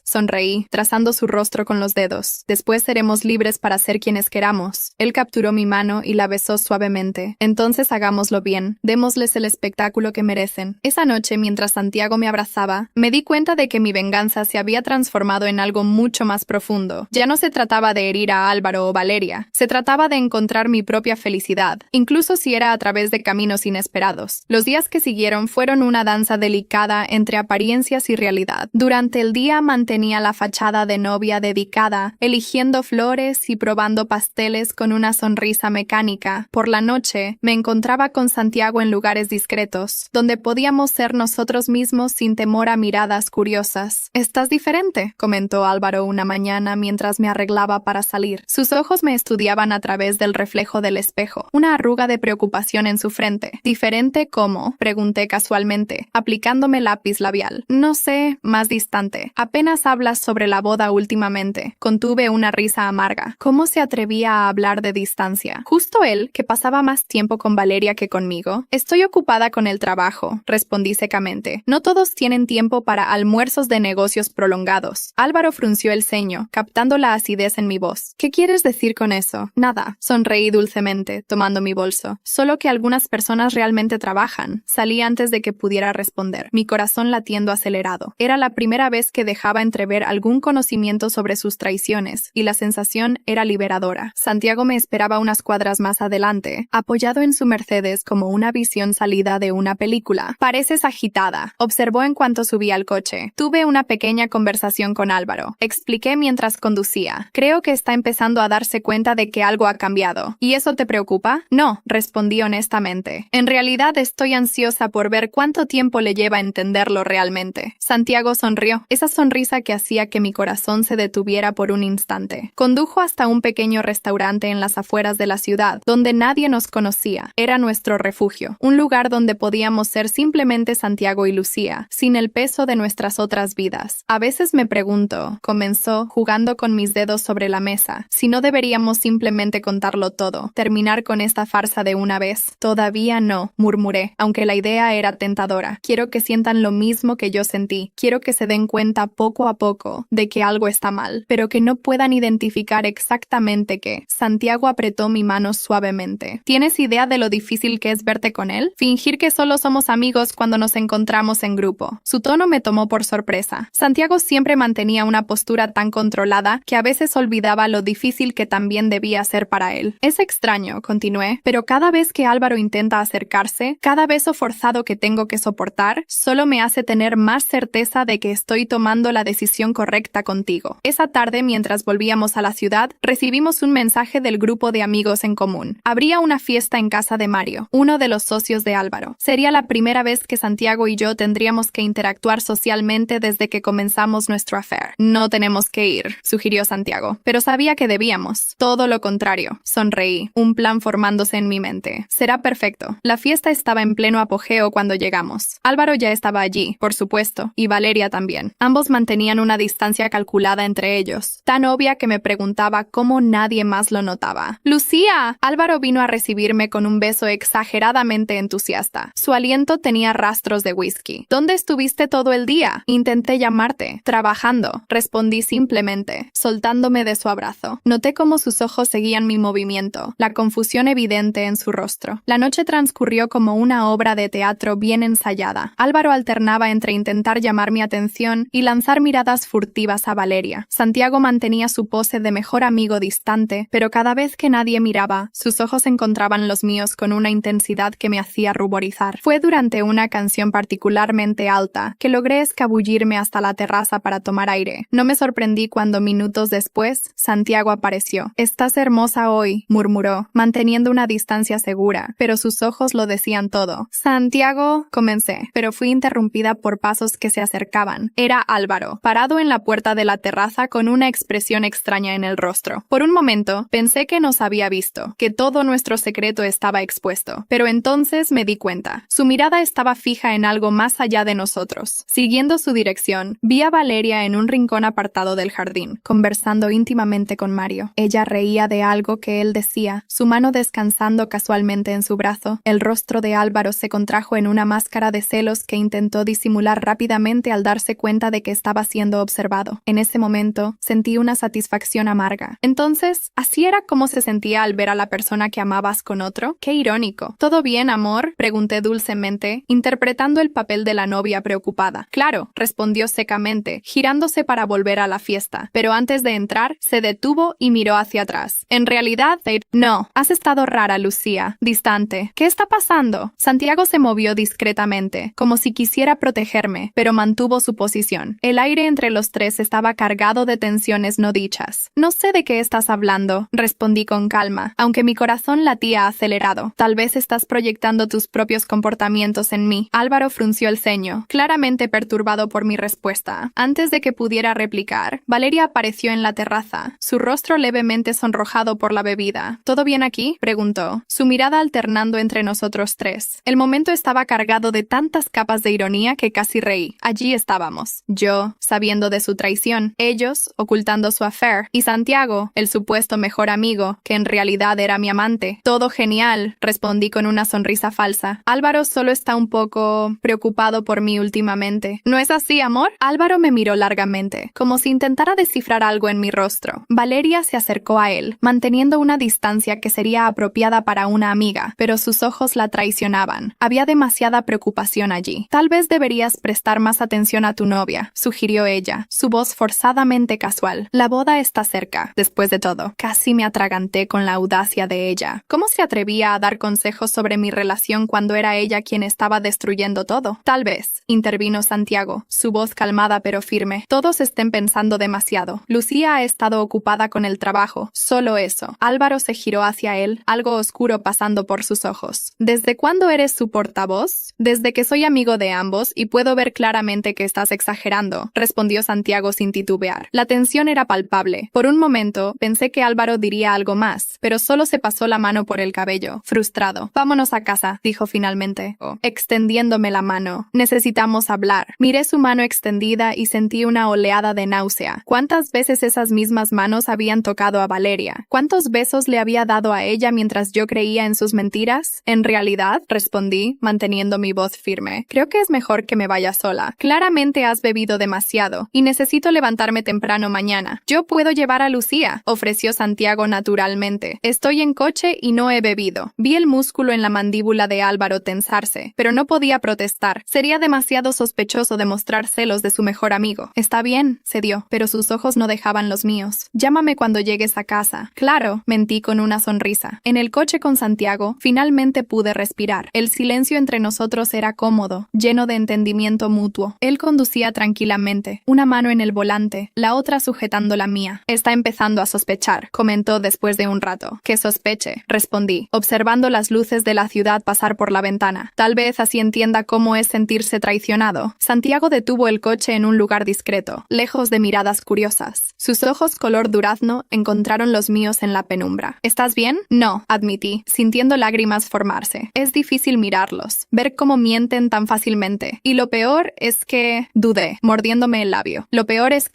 [SPEAKER 1] sonreí, trazando su rostro con los dedos. Después seremos libres para ser quienes queramos. Él capturó mi mano y la besó suavemente. Entonces hagámoslo bien. Démosles el espectáculo que merecen. Esa noche, mientras Santiago me abrazaba, me di cuenta de que mi venganza se había transformado en algo mucho más profundo. Ya no se trataba de herir a Álvaro o Valeria. Se trataba de encontrar mi propia felicidad, incluso si era a través de caminos inesperados. Los días que siguieron fueron una danza delicada entre apariencias y realidad. Durante el día mantenía la fachada de novia dedicada, eligiendo flores y probando pasteles con una sonrisa mecánica. Por la noche, me encontraba con Santiago en lugares discretos, donde podíamos ser nosotros mismos sin temor a miradas curiosas. «Estás diferente», comentó Álvaro una mañana mientras me arreglaba para salir. Sus ojos me estudiaban a través del reflejo del espejo, una arruga de preocupación en su frente. «¿Diferente cómo?», pregunté casualmente, aplicándome lápiz labial. «No sé», más distante. «Apenas hablas sobre la boda últimamente». Contuve una risa amarga. ¿Cómo se atrevía a hablar de distancia? Justo él, que pasaba más tiempo con Valeria que conmigo. «Estoy ocupada con el trabajo», respondí secamente. «No todos tienen tiempo para almuerzos de negocios prolongados». Álvaro frunció el ceño, captando la acidez en mi voz. «¿Qué quieres decir con eso?» «Nada», sonreí dulcemente, tomando mi bolso. «Solo que algunas personas realmente trabajan». Salí antes de que pudiera responder, mi corazón latiendo acelerado. Era la primera vez que dejaba entrever algún conocimiento sobre sus traiciones, y la sensación era liberadora. Santiago me esperaba unas cuadras más adelante, apoyado en su Mercedes como una visión salida de una película. «Pareces agitada», observó en cuanto subí al coche. «Tuve una pequeña conversación con Álvaro», expliqué mientras conducía. «Creo que está empezando a darse cuenta de que algo ha cambiado». «¿Y eso te preocupa?» «No», respondí honestamente. «En realidad estoy ansiosa por ver cuánto tiempo le lleva a entenderlo realmente». Santiago sonrió, esa sonrisa que hacía que mi corazón se detuviera por un instante. Condujo hasta un pequeño restaurante en las afueras de la ciudad, donde nadie nos conocía. Era nuestro refugio, un lugar donde podíamos ser simplemente Santiago y Lucía, sin el peso de nuestras otras vidas. «A veces me pregunto», comenzó, jugando con mis dedos sobre la mesa, «si no deberíamos simplemente contarlo todo, terminar con esta farsa de una vez». «Todavía no», murmuré, aunque la idea era tentadora. «Quiero que sientan lo mismo que yo sentí. Quiero que se den cuenta poco a poco de que algo está mal, pero que no puedan identificar exactamente qué». Santiago apretó mi mano suavemente. «¿Tienes idea de lo difícil que es verte con él? Fingir que solo somos amigos cuando nos encontramos en grupo». Su tono me tomó por sorpresa. Santiago siempre mantenía una postura tan controlada que a veces olvidaba lo difícil que también debía ser para él. «Es extraño», continué, «pero cada vez que Álvaro intenta acercarse, cada beso forzado que tengo que soportar, solo me hace tener más certeza de que estoy tomando la decisión correcta contigo». Esa tarde, mientras volvíamos a la ciudad, recibimos un mensaje del grupo de amigos en común. Habría una fiesta en casa de Mario, uno de los socios de Álvaro. Sería la primera vez que Santiago y yo tendríamos que interactuar socialmente desde que comenzamos nuestro affair. «No tenemos que ir», sugirió Santiago, pero sabía que debíamos. «Todo lo contrario», sonreí, un plan formándose en mi mente. «Será perfecto». La fiesta estaba en pleno apogeo cuando llegamos. Álvaro ya estaba allí, por supuesto, y Valeria también. Ambos mantenían una distancia calculada entre ellos, tan obvia que me preguntaba cómo nadie más lo notaba. «Lucía ¡Lucía! Álvaro vino a recibirme con un beso exageradamente entusiasta. Su aliento tenía rastros de whisky. ¿Dónde estuviste todo el día? Intenté llamarte. Trabajando, respondí simplemente, soltándome de su abrazo. Noté cómo sus ojos seguían mi movimiento, la confusión evidente en su rostro. La noche transcurrió como una obra de teatro bien ensayada. Álvaro alternaba entre intentar llamar mi atención y lanzar miradas furtivas a Valeria. Santiago mantenía su pose de mejor amigo distante, pero cada vez que nadie miraba, sus ojos encontraban los míos con una intensidad que me hacía ruborizar. Fue durante una canción particularmente alta que logré escabullirme hasta la terraza para tomar aire. No me sorprendí cuando minutos después, Santiago apareció. «Estás hermosa hoy», murmuró, manteniendo una distancia segura, pero sus ojos lo decían todo. «Santiago», comencé, pero fui interrumpida por pasos que se acercaban. Era Álvaro, parado en la puerta de la terraza con una expresión extraña en el rostro. Por un momento, pensé que nos había visto, que todo nuestro secreto estaba expuesto, pero entonces me di cuenta. Su mirada estaba fija en algo más allá de nosotros. Siguiendo su dirección, vi a Valeria en un rincón apartado del jardín, conversando íntimamente con Mario. Ella reía de algo que él decía, su mano descansando casualmente en su brazo. El rostro de Álvaro se contrajo en una máscara de celos que intentó disimular rápidamente al darse cuenta de que estaba siendo observado. En ese momento, sentí una satisfacción amarga. Entonces, ¿así era como se sentía al ver a la persona que amabas con otro? ¡Qué irónico! ¿Todo bien, amor?, pregunté dulcemente, interpretando el papel de la novia preocupada. Claro, respondió secamente, girándose para volver a la fiesta, pero antes de entrar, se detuvo y miró hacia atrás. En realidad, no, has estado rara, Lucía, distante. ¿Qué está pasando? Santiago se movió discretamente, como si quisiera protegerme, pero mantuvo su posición. El aire entre los tres estaba cargado de tensiones no dichas. No sé de qué estás hablando, respondí con calma, aunque mi corazón latía acelerado. Tal vez estás proyectando tus propios comportamientos en mí. Álvaro frunció el ceño, claramente perturbado por mi respuesta. Antes de que pudiera replicar, Valeria apareció en la terraza, su rostro levemente sonrojado por la bebida. ¿Todo bien aquí?, preguntó, su mirada alternando entre nosotros tres. El momento estaba cargado de tantas capas de ironía que casi reí. Allí estábamos. Yo, sabiendo de su traición, ellos, ocultando su affair, y Santiago, el supuesto mejor amigo, que en realidad era mi amante. Todo genial, respondí con una sonrisa falsa. Álvaro solo está un poco preocupado por mí últimamente. ¿No es así, amor? Álvaro me miró largamente, como si intentara descifrar algo en mi rostro. Valeria se acercó a él, manteniendo una distancia que sería apropiada para una amiga, pero sus ojos la traicionaban. Había demasiada preocupación allí. Tal vez deberías prestar más atención a tu novia, sugirió ella, su voz forzadamente casual. La boda está cerca, después de todo. Casi me atraganté con la audacia de ella. ¿Cómo se atrevía a dar consejos sobre mi relación cuando era ella quien estaba destruyendo todo? Tal vez, intervino Santiago, su voz calmada pero firme. Todos estén pensando demasiado. Lucía ha estado ocupada con el trabajo, solo eso. Álvaro se giró hacia él, algo oscuro pasando por sus ojos. ¿Desde cuándo eres su portavoz? Desde que soy amigo de ambos y puedo ver claramente que estás exagerando, respondió Santiago sin titubear. La tensión era palpable. Por un momento, pensé que Álvaro diría algo más, pero solo se pasó la mano por el cabello, frustrado. Vámonos a casa, dijo finalmente, extendiéndome la mano. Necesitamos hablar. Miré su mano extendida y sentí una oleada de náusea. ¿Cuántas veces esas mismas manos habían tocado a Valeria? ¿Cuántos besos le había dado a ella mientras yo creía en sus mentiras? En realidad, respondí, manteniendo mi voz firme, creo que es mejor que me vaya sola. Claramente has bebido demasiado y necesito levantarme temprano mañana. Yo puedo llevar a Lucía, ofreció Santiago naturalmente. Estoy en coche y no he bebido. Vi el músculo en la mandíbula de Álvaro tensarse, pero no podía protestar. Sería demasiado sospechoso demostrar celos de su mejor amigo. Está bien, cedió, pero sus ojos no dejaban los míos. Llámame cuando llegues a casa. Claro, mentí con una sonrisa. En el coche con Santiago, finalmente pude respirar. El silencio entre nosotros era cómodo, lleno de entendimiento mutuo. Él conducía tranquilamente, una mano en el volante, la otra sujetando la mía. Está empezando a sospechar, comentó después de un rato. Que sospeche, respondí, observando las luces de la ciudad pasar por la ventana. Tal vez así entienda cómo es sentirse traicionado. Santiago detuvo el coche en un lugar discreto, lejos de miradas curiosas. Sus ojos color durazno encontraron los míos en la penumbra. ¿Estás bien? No, admití, sintiendo lágrimas formarse. Es difícil mirarlos, ver cómo mienten tan fácilmente. Y lo peor es que... dudé, mordiéndome el labio. Lo peor es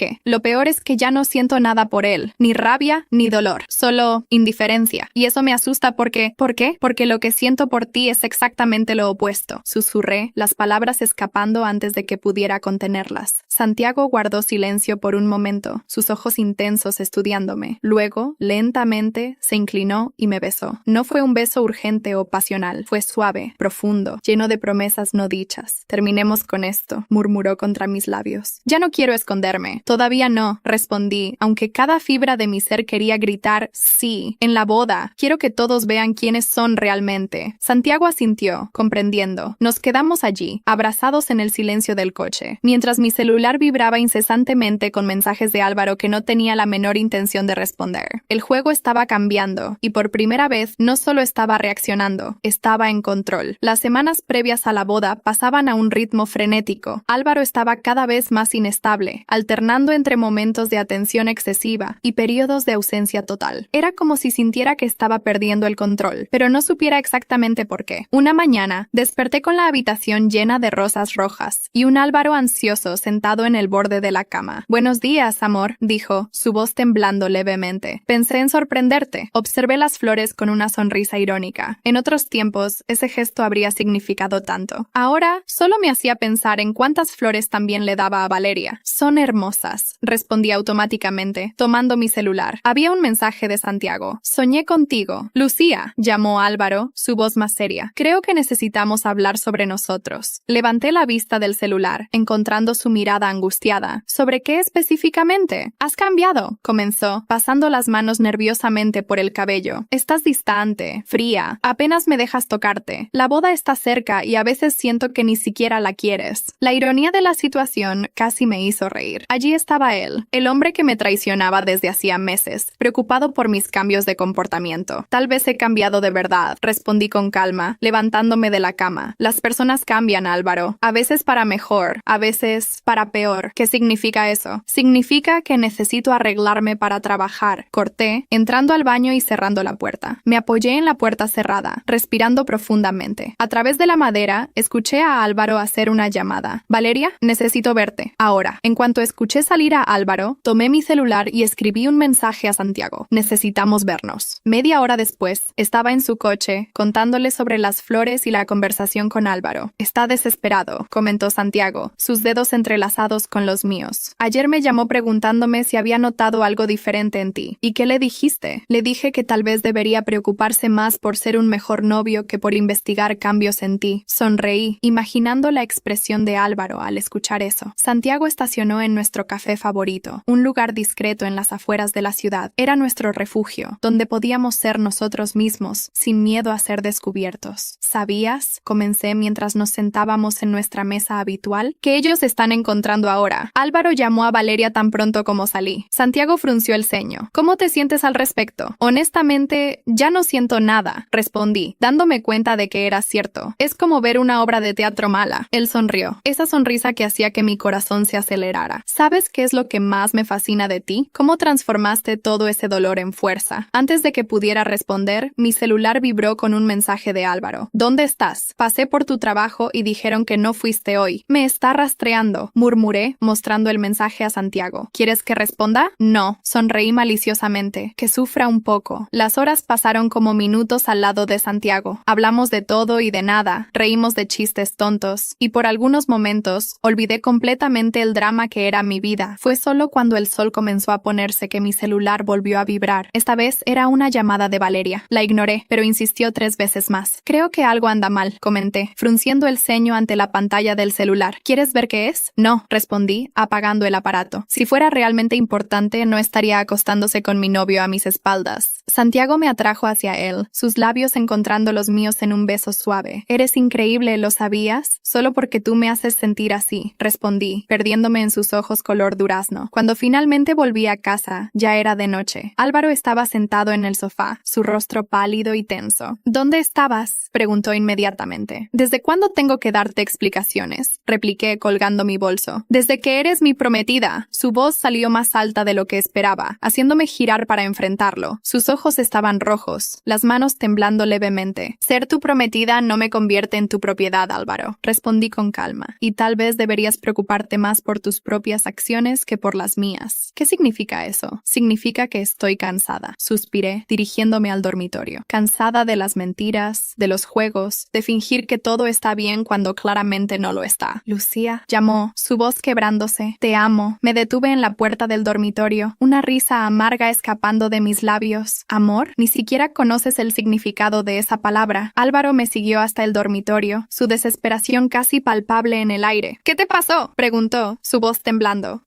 [SPEAKER 1] que ya no siento nada por él, ni rabia ni dolor, solo indiferencia. Y eso me asusta porque... ¿Por qué? Porque lo que siento por ti es exactamente lo opuesto. Susurré, las palabras escapando antes de que pudiera contenerlas. Santiago guardó silencio por un momento, sus ojos intensos estudiándome. Luego, lentamente, se inclinó y me besó. No fue un beso urgente o pasional, fue suave, profundo, lleno de promesas no dichas. Terminemos con esto, murmuró contra mis labios. Ya no quiero esconderme. Todavía no, respondí, aunque cada fibra de mi ser quería gritar sí. En la boda, quiero que todos vean quiénes son realmente. Santiago asintió, comprendiendo. Nos quedamos allí, abrazados en el silencio del coche, mientras mi celular vibraba incesantemente con mensajes de Álvaro que no tenía la menor intención de responder. El juego estaba cambiando, y por primera vez no solo estaba reaccionando, estaba en control. Las semanas previas a la boda pasaban a un ritmo frenético. Álvaro estaba cada vez más inestable, alternando entre momentos de atención excesiva y periodos de ausencia total. Era como si sintiera que estaba perdiendo el control, pero no supiera exactamente por qué. Una mañana, desperté con la habitación llena de rosas rojas y un Álvaro ansioso sentado en el borde de la cama. «Buenos días, amor», dijo, su voz temblando levemente. «Pensé en sorprenderte». Observé las flores con una sonrisa irónica. En otros tiempos, ese gesto habría significado tanto. Ahora, solo me hacía pensar en cuántas flores también le daba a Valeria. «Son hermosas», respondí automáticamente, tomando mi celular. Había un mensaje de Santiago. «Soñé contigo». «Lucía», llamó Álvaro, su voz más seria. «Creo que necesitamos hablar sobre nosotros». Levanté la vista del celular, encontrando su mirada angustiada. «¿Sobre qué específicamente?» «Has cambiado», comenzó, pasando las manos nerviosamente por el cabello. «Estás distante, fría, apenas me dejas tocarte. La boda está cerca y a veces siento que ni siquiera la quieres». La ironía de la situación casi me hizo reír. Allí estaba él, el hombre que me traicionaba desde hacía meses, preocupado por mis cambios de comportamiento. «Tal vez he cambiado de verdad», respondí con calma, levantándome de la cama. «Las personas cambian, Álvaro. A veces para mejor, a veces para peor». «¿Qué significa eso?» «Significa que necesito arreglarme para trabajar». Corté, entrando al baño y cerrando la puerta. Me apoyé en la puerta cerrada, respirando profundamente. A través de la madera, escuché a Álvaro hacer una llamada. «Valeria, necesito verte. Ahora». En cuanto escuché salir a Álvaro, tomé mi celular y escribí un mensaje a Santiago. «Necesitamos vernos». Media hora después, estaba en su coche, contándole sobre las flores y la conversación con Álvaro. «Está desesperado», comentó Santiago, sus dedos entrelazados con los míos. «Ayer me llamó preguntándome si había notado algo diferente en ti». «¿Y qué le dijiste?» «Le dije que tal vez debería preocuparse más por ser un mejor novio que por investigar cambios en ti». Sonreí, imaginando la expresión de Álvaro al escuchar eso. Santiago estacionó en nuestro café favorito, un lugar discreto en las afueras de la ciudad. Era nuestro refugio, donde podíamos ser nosotros mismos, sin miedo a ser descubiertos. «¿Sabías?», comencé mientras nos sentábamos en nuestra mesa habitual, «que ellos están encontrando ahora». Álvaro llamó a Valeria tan pronto como salí. Santiago frunció el ceño. «¿Cómo te sientes al respecto?» «Honestamente, ya no siento nada», respondí, dándome cuenta de que era cierto. «Es como ver una obra de teatro mala». Él sonrió, esa sonrisa que hacía que mi corazón se acelerara. «¿Sabes qué es lo que más me fascina de ti? ¿Cómo transformaste todo ese dolor en fuerza?» Antes de que pudiera responder, mi celular vibró con un mensaje de Álvaro. «¿Dónde estás? Pasé por tu trabajo y dijeron que no fuiste hoy. Me está rastreando», murmuré, mostrando el mensaje a Santiago. «¿Quieres que responda?» «No», sonreí maliciosamente. «Que sufra un poco». Las horas pasaron como minutos al lado de Santiago. Hablamos de todo y de nada, reímos de chistes tontos, y por algunos momentos olvidé completamente el drama que era mi vida. Fue solo cuando el sol comenzó a ponerse que mi celular volvió a vibrar. Esta vez era una llamada de Valeria. La ignoré, pero insistió 3 veces más. «Creo que algo anda mal», comenté, frunciendo el ceño ante la pantalla del celular. «¿Quieres ver qué es?» «No», respondí, apagando el aparato. Si fuera realmente importante, no estaría acostándose con mi novio a mis espaldas. Santiago me atrajo hacia él, sus labios encontrando los míos en un beso suave. «Eres increíble, ¿lo sabías? Solo porque tú me haces sentir así», respondí, perdiéndome en sus ojos color durazno. Cuando finalmente volví a casa, ya era de noche. Álvaro estaba sentado en el sofá, su rostro pálido y tenso. «¿Dónde estabas?», preguntó inmediatamente. «¿Desde cuándo tengo que darte explicaciones?», repliqué colgando mi bolso. «Desde que eres mi prometida». Su voz salió más alta de lo que esperaba, haciéndome girar para enfrentarlo. Sus ojos estaban rojos, las manos temblando levemente. «Ser tu prometida no me convierte en tu propiedad, Álvaro», respondí con calma. «Y tal vez deberías preocuparte más por tus propias acciones que por las mías». «¿Qué significa eso?» «Significa que estoy cansada». suspiré, dirigiéndome al dormitorio. Cansada de las mentiras, de los juegos, de fingir que todo está bien cuando claramente no lo está. Lucía, llamó, su voz quebrándose. Te amo. Me detuve en la puerta del dormitorio, una risa amarga escapando de mis labios. ¿Amor? Ni siquiera conoces el significado de esa palabra. Álvaro me siguió hasta el dormitorio, su desesperación casi palpable en el aire. ¿Qué te pasó?, preguntó, su voz temblando.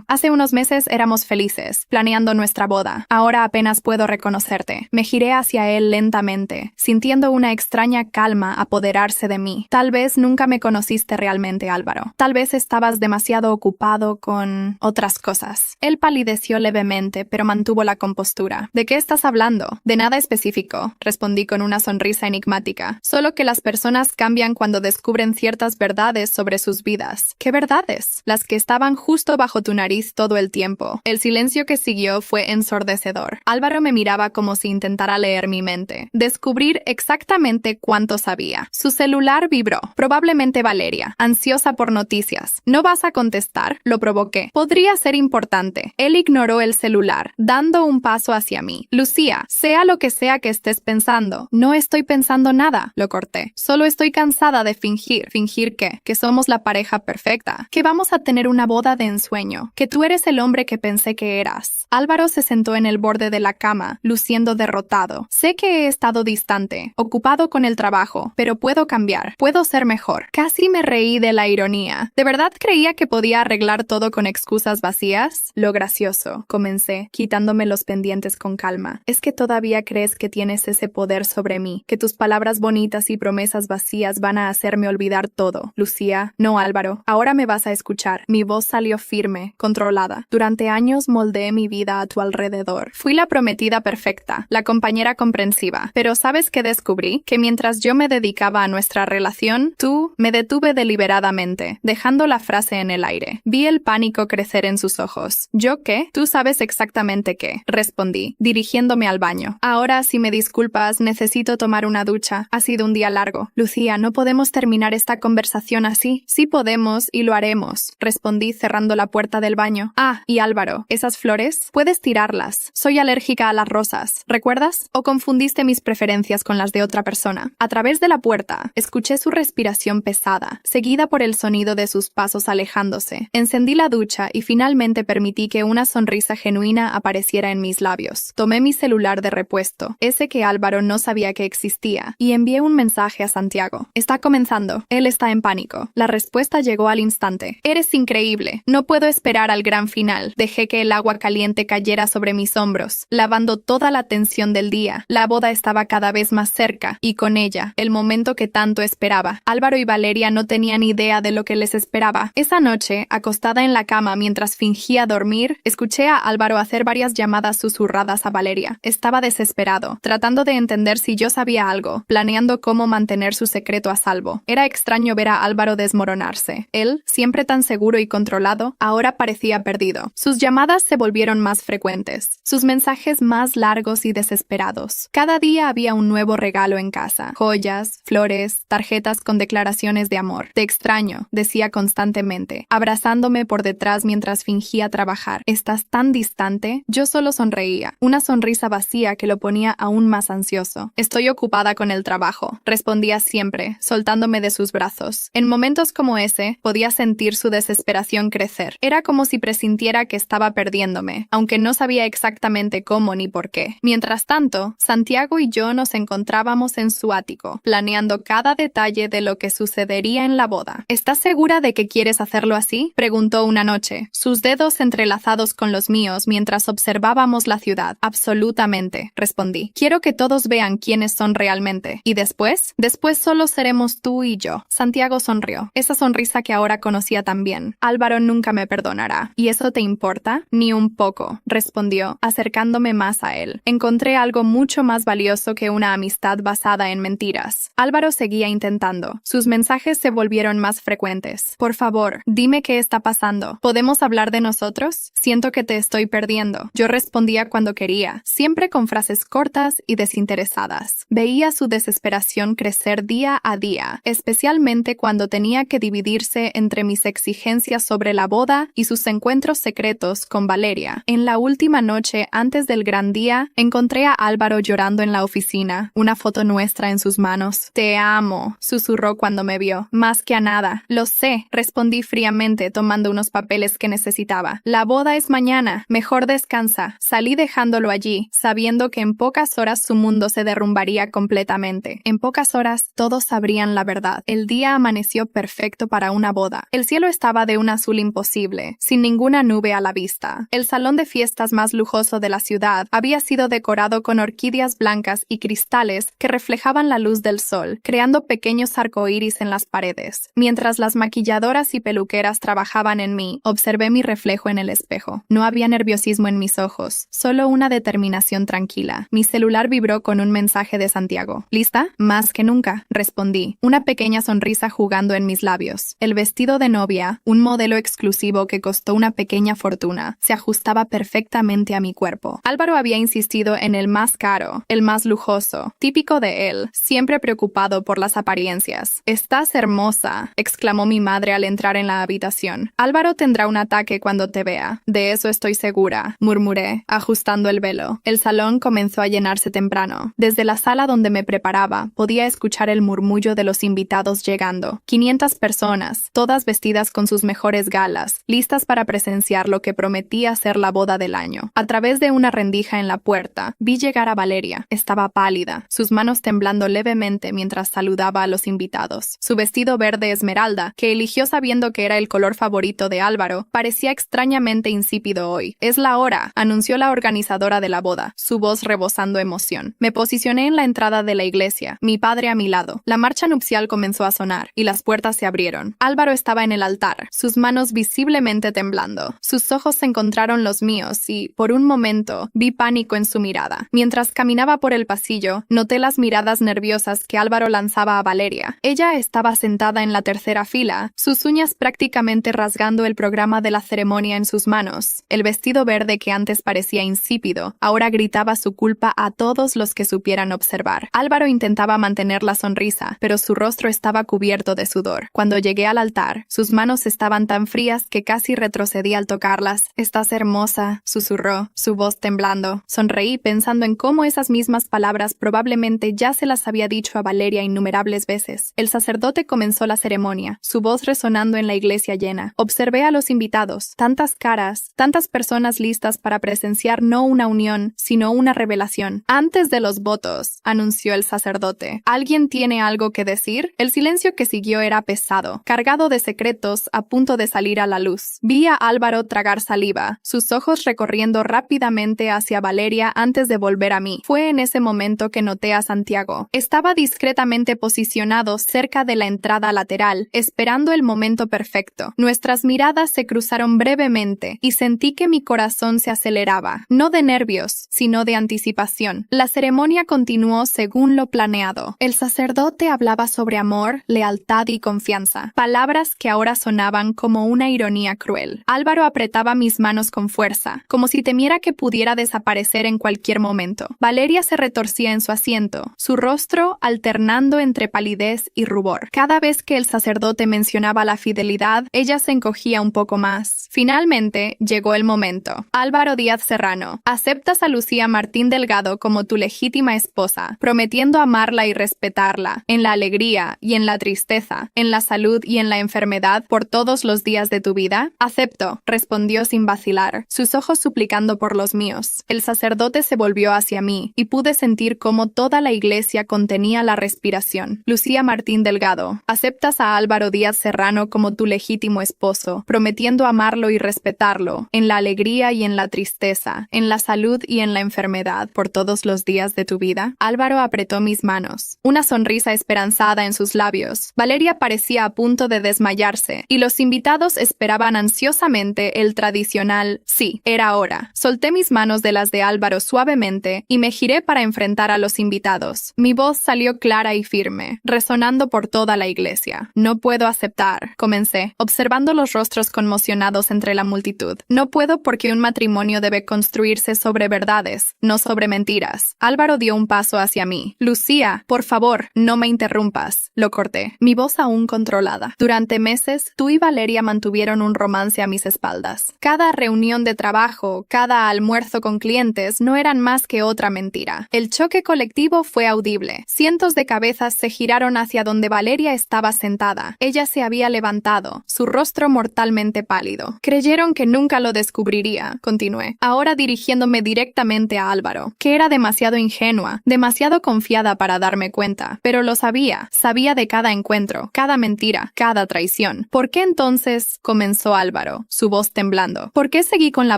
[SPEAKER 1] Hace unos meses éramos felices, planeando nuestra boda. Ahora apenas puedo reconocerte. Me giré hacia él lentamente, sintiendo una extraña calma apoderarse de mí. Tal vez nunca me conociste realmente, Álvaro. Tal vez estabas demasiado ocupado con otras cosas. Él palideció levemente, pero mantuvo la compostura. ¿De qué estás hablando? De nada específico, respondí con una sonrisa enigmática. Solo que las personas cambian cuando descubren ciertas verdades sobre sus vidas. ¿Qué verdades? Las que estaban justo bajo tu nariz todo el tiempo. El silencio que siguió fue ensordecedor. Álvaro me miraba como si intentara leer mi mente, descubrir exactamente cuánto sabía. Su celular vibró. Probablemente Valeria, ansiosa por noticias. ¿No vas a contestar?, lo provoqué. Podría ser importante. Él ignoró el celular, dando un paso hacia mí. Lucía, sea lo que sea que estés pensando, no estoy pensando nada, lo corté. Solo estoy cansada de fingir. ¿Fingir qué? Que somos la pareja perfecta, que vamos a tener una boda de ensueño, que tú eres el hombre que pensé que eras. Álvaro se sentó en el borde de la cama, luciendo derrotado. Sé que he estado distante, ocupado con el trabajo, pero puedo cambiar, puedo ser mejor. Casi me reí de la ironía. ¿De verdad creía que podía arreglar todo con excusas vacías? Lo gracioso, comencé, quitándome los pendientes con calma. Es que todavía crees que tienes ese poder sobre mí, que tus palabras bonitas y promesas vacías van a hacerme olvidar todo. Lucía, no, Álvaro, ahora me vas a escuchar. Mi voz salió firme, controlada. Durante años moldeé mi vida a tu alrededor. Fui la prometida perfecta, la compañera comprensiva. Pero ¿sabes qué descubrí? Que mientras yo me dedicaba a nuestra relación, me detuve deliberadamente, dejando la frase en el aire. Vi el pánico crecer en sus ojos. ¿Yo qué? Tú sabes exactamente qué, respondí, dirigiéndome al baño. Ahora, si me disculpas, necesito tomar una ducha. Ha sido un día largo. Lucía, no podemos terminar esta conversación así. Sí podemos y lo haremos, respondí cerrando la puerta del baño. Ah, y Álvaro, ¿esas flores? Puedes tirarlas. Soy alérgica a las rosas. ¿Recuerdas? ¿O confundiste mis preferencias con las de otra persona? A través de la puerta, escuché su respiración pesada, seguida por el sonido de sus pasos alejándose. Encendí la ducha y finalmente permití que una sonrisa genuina apareciera en mis labios. Tomé mi celular de repuesto, ese que Álvaro no sabía que existía, y envié un mensaje a Santiago. Está comenzando. Él está en pánico. La respuesta llegó al instante. Eres increíble. No puedo esperar al gran final. Dejé que el agua caliente cayera sobre mis hombros, lavando toda la tensión del día. La boda estaba cada vez más cerca, y con ella, el momento que tanto esperaba. Álvaro y Valeria no tenían idea de lo que les esperaba. Esa noche, acostada en la cama mientras fingía dormir, escuché a Álvaro hacer varias llamadas susurradas a Valeria. Estaba desesperado, tratando de entender si yo sabía algo, planeando cómo mantener su secreto a salvo. Era extraño ver a Álvaro desmoronarse. Él, siempre tan seguro y controlado, ahora parecía perdido. Sus llamadas se volvieron más frecuentes, sus mensajes más largos y desesperados. Cada día había un nuevo regalo en casa. Joyas, flores, tarjetas con declaraciones de amor. Te extraño, decía constantemente, abrazándome por detrás mientras fingía trabajar. ¿Estás tan distante? Yo solo sonreía, una sonrisa vacía que lo ponía aún más ansioso. Estoy ocupada con el trabajo, respondía siempre, soltándome de sus brazos. En momentos como ese, podía sentir su desesperación crecer. Era como si presintiera que estaba perdiéndome, aunque no sabía exactamente cómo ni por qué. Mientras tanto, Santiago y yo nos encontrábamos en su ático, planeando cada detalle de lo que sucedería en la boda. ¿Estás segura de que quieres hacerlo así?, preguntó una noche, sus dedos entrelazados con los míos mientras observábamos la ciudad. Absolutamente, respondí. Quiero que todos vean quiénes son realmente. ¿Y después? Después solo seremos tú y yo. Santiago sonrió, esa sonrisa que ahora conocía tan bien. Álvaro nunca me perdonará. ¿Y eso te importa? Ni un poco, respondió, acercándome más a él. Encontré algo mucho más valioso que una amistad basada en mentiras. Álvaro seguía intentando. Sus mensajes se volvieron más frecuentes. Por favor, dime qué está pasando. ¿Podemos hablar de nosotros? Siento que te estoy perdiendo. Yo respondía cuando quería, siempre con frases cortas y desinteresadas. Veía su desesperación crecer día a día, especialmente cuando tenía que dividirse entre mis exigencias sobre la boda y sus encuentros secretos con Valeria. En la última noche antes del gran día, encontré a Álvaro llorando en la oficina, una foto nuestra en sus manos. «Te amo», susurró cuando me vio. «Más que a nada». «Lo sé», respondí fríamente, tomando unos papeles que necesitaba. «La boda es mañana. Mejor descansa». Salí dejándolo allí, sabiendo que en pocas horas su mundo se derrumbaría completamente. En pocas horas todos sabrían la verdad. El día amaneció perfecto para una boda. El cielo estaba de un azul imposible, sin ninguna nube a la vista. El salón de fiestas más lujoso de la ciudad había sido decorado con orquídeas blancas y cristales que reflejaban la luz del sol, creando pequeños arcoíris en las paredes. Mientras las maquilladoras y peluqueras trabajaban en mí, observé mi reflejo en el espejo. No había nerviosismo en mis ojos, solo una determinación tranquila. Mi celular vibró con un mensaje de Santiago. «¿Lista?» «Más que nunca», respondí, una pequeña sonrisa jugando en mis labios. El vestido de novia, un modelo exclusivo que costó una pequeña fortuna, se ajustaba perfectamente a mi cuerpo. Álvaro había insistido en el más caro, el más lujoso, típico de él, siempre preocupado por las apariencias. «Estás hermosa», exclamó mi madre al entrar en la habitación. «Álvaro tendrá un ataque cuando te vea». «De eso estoy segura», murmuré, ajustando el velo. El salón comenzó a llenarse temprano. Desde la sala donde me preparaba, podía escuchar el murmullo de los invitados llegando. 500 personas, todas vestidas con sus mejores galas, listas para presenciar lo que prometía ser la boda del año. A través de una rendija en la puerta, vi llegar a Valeria. Estaba pálida, sus manos temblando levemente mientras saludaba a los invitados. Su vestido verde esmeralda, que eligió sabiendo que era el color favorito de Álvaro, parecía extrañamente insípido hoy. «Es la hora», anunció la organizadora de la boda, su voz rebosando emoción. Me posicioné en la entrada de la iglesia, mi padre a mi lado. La marcha nupcial comenzó a sonar, y las puertas se abrieron. Álvaro estaba en el altar, sus manos visiblemente temblando. Sus ojos se encontraron los míos y, por un momento, vi pánico en su mirada. Mientras caminaba por el pasillo, noté las miradas nerviosas que Álvaro lanzaba a Valeria. Ella estaba sentada en la tercera fila, sus uñas prácticamente rasgando el programa de la ceremonia en sus manos. El vestido verde que antes parecía insípido, ahora gritaba su culpa a todos los que supieran observar. Álvaro intentaba mantener la sonrisa, pero su rostro estaba cubierto de sudor. Cuando llegué al altar, sus manos estaban tan frías que casi retrocedí al tocarlas. «Estás hermosa», susurró, su voz temblando. Sonreí pensando en cómo esas mismas palabras probablemente ya se las había dicho a Valeria innumerables veces. El sacerdote comenzó la ceremonia, su voz resonando en la iglesia llena. Observé a los invitados, tantas caras, tantas personas listas para presenciar no una unión, sino una revelación. «Antes de los votos», anunció el sacerdote, «¿alguien tiene algo que decir?» El silencio que siguió era pesado, cargado de secretos a punto de salir a la luz. Vi a Álvaro tragar saliva, sus ojos recorriendo rápidamente hacia Valeria antes de volver a mí. Fue en ese momento que noté a Santiago. Estaba discretamente posicionado cerca de la entrada lateral, esperando el momento perfecto. Nuestras miradas se cruzaron brevemente y sentí que mi corazón se aceleraba, no de nervios, sino de anticipación. La ceremonia continuó según lo planeado. El sacerdote hablaba sobre amor, lealtad y confianza, palabras que ahora sonaban como una ironía cruel. Álvaro apretaba mis manos con fuerza, como si temiera que pudiera desaparecer en cualquier momento. Valeria se retorcía en su asiento, su rostro alternando entre palidez y rubor. Cada vez que el sacerdote mencionaba la fidelidad, ella se encogía un poco más. Finalmente, llegó el momento. «Álvaro Díaz Serrano, ¿aceptas a Lucía Martín Delgado como tu legítima esposa, prometiendo amarla y respetarla, en la alegría y en la tristeza, en la salud y en la enfermedad, por todos los días de tu vida?» «Acepto», respondió sin vacilar, sus ojos suplicando por los míos. El sacerdote se volvió hacia mí, y pude sentir cómo toda la iglesia contenía la respiración. «Lucía Martín Delgado, ¿aceptas a Álvaro Díaz Serrano como tu legítimo esposo, prometiendo amarlo y respetarlo, en la alegría y en la tristeza, en la salud y en la enfermedad, por todos los días de tu vida?» Álvaro apretó mis manos, una sonrisa esperanzada en sus labios. Valeria parecía a punto de desmayarse, y los invitados esperaban ansiosamente el tradicional «sí, era hora». Solté mis manos de las de Álvaro suavemente y me giré para enfrentar a los invitados. Mi voz salió clara y firme, resonando por toda la iglesia. «No puedo aceptar», comencé, observando los rostros conmocionados entre la multitud. «No puedo porque un matrimonio debe construirse sobre verdades, no sobre mentiras». Álvaro dio un paso hacia mí. «Lucía, por favor, no me interrumpas», lo corté, mi voz aún controlada. «Durante meses, tú y Valeria mantuvieron un romance a mis espaldas. Cada reunión de trabajo, cada almuerzo con clientes no eran más que otra mentira. El choque colectivo fue audible. Cientos de cabezas se giraron hacia donde Valeria estaba sentada. Ella se había levantado, su rostro mortalmente pálido. Creyeron que nunca lo descubriría, continué, ahora dirigiéndome directamente a Álvaro, que era demasiado ingenua, demasiado confiada para darme cuenta. Pero lo sabía de cada encuentro, cada mentira, cada traición. ¿Por qué entonces? Comenzó Álvaro, su voz temblando. ¿Por qué seguí con la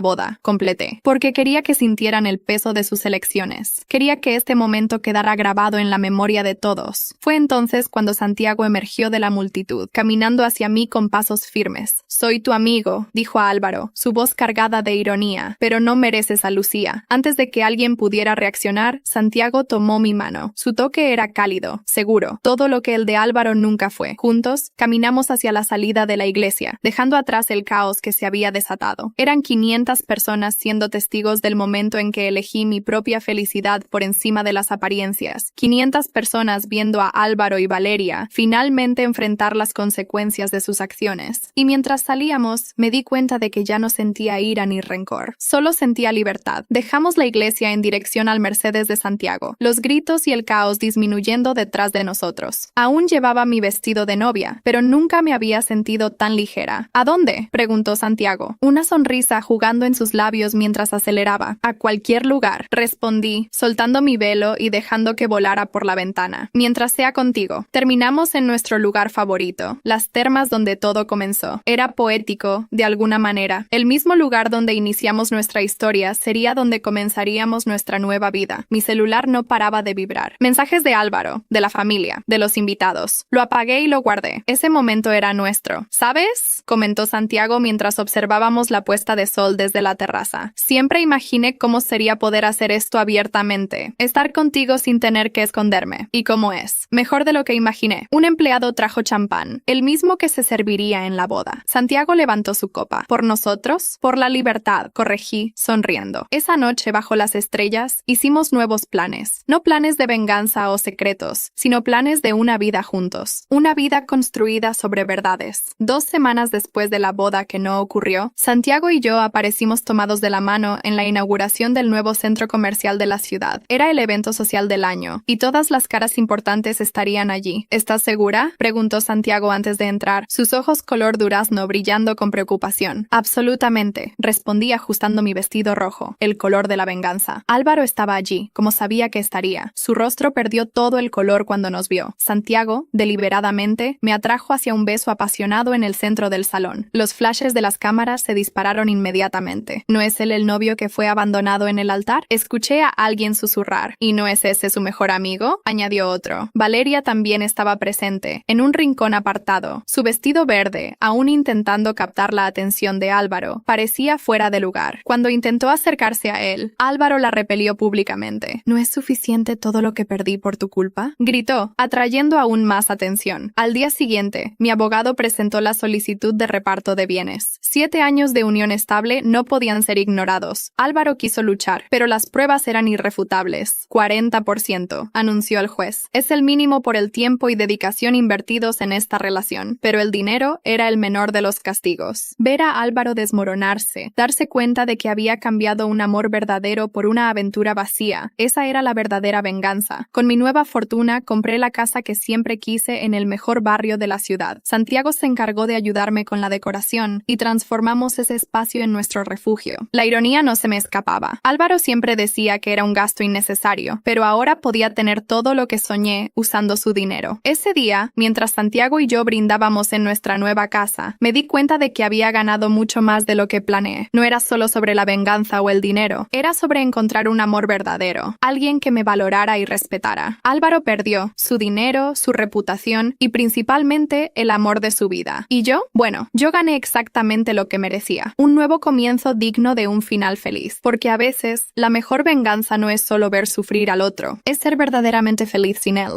[SPEAKER 1] boda? Completé. Porque quería que sintieran el peso de sus elecciones. Quería que este momento quedara grabado en la memoria de todos. Fue entonces cuando Santiago emergió de la multitud, caminando hacia mí con pasos firmes. Soy tu amigo, dijo a Álvaro, su voz cargada de ironía, pero no mereces a Lucía. Antes de que alguien pudiera reaccionar, Santiago tomó mi mano. Su toque era cálido, seguro, todo lo que el de Álvaro nunca fue. Juntos, caminamos hacia la salida de la iglesia, dejando atrás el caos que se había desatado. Eran 500 personas siendo testigos del momento en que elegí mi propia felicidad por encima de las apariencias. 500 personas viendo a Álvaro y Valeria finalmente enfrentar las consecuencias de sus acciones. Y mientras salíamos, me di cuenta de que ya no sentía ira ni rencor. Solo sentía libertad. Dejamos la iglesia en dirección al Mercedes de Santiago, los gritos y el caos disminuyendo detrás de nosotros. Aún llevaba mi vestido de novia, pero nunca me había sentido tan ligera. ¿A dónde?, preguntó Santiago, una sonrisa jugando en sus labios mientras aceleraba. A cualquier lugar, respondí, soltando mi velo y dejando que volara por la ventana. Mientras sea contigo. Terminamos en nuestro lugar favorito, las termas donde todo comenzó. Era poético, de alguna manera. El mismo lugar donde iniciamos nuestra historia sería donde comenzaríamos nuestra nueva vida. Mi celular no paraba de vibrar. Mensajes de Álvaro, de la familia, de los invitados. Lo apagué y lo guardé. Ese momento era nuestro. ¿Sabes?, comentó Santiago mientras observábamos la puesta de sol desde la terraza. Siempre imaginé cómo sería poder hacer esto abiertamente. Estar contigo sin tener que esconderme. ¿Y cómo es? Mejor de lo que imaginé. Un empleado trajo champán, el mismo que se serviría en la boda. Santiago levantó su copa. ¿Por nosotros? Por la libertad, corregí, sonriendo. Esa noche, bajo las estrellas, hicimos nuevos planes. No planes de venganza o secretos, sino planes de una vida juntos. Una vida construida sobre verdades. 2 semanas después de la boda que no ocurrió, Santiago y yo aparecimos tomados de la mano en la inauguración del nuevo centro comercial de la ciudad. Era el evento social del año, y todas las caras importantes estarían allí. ¿Estás segura?, preguntó Santiago antes de entrar, sus ojos color durazno brillando con preocupación. Absolutamente, respondí ajustando mi vestido rojo, el color de la venganza. Álvaro estaba allí, como sabía que estaría. Su rostro perdió todo el color cuando nos vio. Santiago, deliberadamente, me atrajo hacia un beso apasionado en el centro del salón. Los flashes de las cámaras se dispararon inmediatamente. ¿No es él el novio que fue abandonado en el altar? Escuché a alguien susurrar. ¿Y no es ese su mejor amigo?, añadió otro. Valeria también estaba presente, en un rincón apartado. Su vestido verde, aún intentando captar la atención de Álvaro, parecía fuera de lugar. Cuando intentó acercarse a él, Álvaro la repelió públicamente. ¿No es suficiente todo lo que perdí por tu culpa?, gritó, atrayendo aún más atención. Al día siguiente, mi abogado presentó la solicitud de reparto de bienes. 7 años de unión estable no podían ser ignorados. Álvaro quiso luchar, pero las pruebas eran irrefutables. 40%, anunció el juez. Es el mínimo por el tiempo y dedicación invertidos en esta relación, pero el dinero era el menor de los castigos. Ver a Álvaro desmoronarse, darse cuenta de que había cambiado un amor verdadero por una aventura vacía, esa era la verdadera venganza. Con mi nueva fortuna compré la casa que siempre quise en el mejor barrio de la ciudad. Santiago se encargó de ayudarme con la decoración y transformamos ese espacio en nuestro refugio. La ironía no se me escapaba. Álvaro siempre decía que era un gasto innecesario, pero ahora podía tener todo lo que soñé usando su dinero. Ese día, mientras Santiago y yo brindábamos en nuestra nueva casa, me di cuenta de que había ganado mucho más de lo que planeé. No era solo sobre la venganza o el dinero, era sobre encontrar un amor verdadero, alguien que me valorara y respetara. Álvaro perdió su dinero, su reputación y principalmente el amor de su vida. ¿Y yo? Bueno, yo gané exactamente lo que merecía. Un nuevo comienzo digno de un final feliz. Porque a veces, la mejor venganza no es solo ver sufrir al otro, es ser verdaderamente feliz sin él.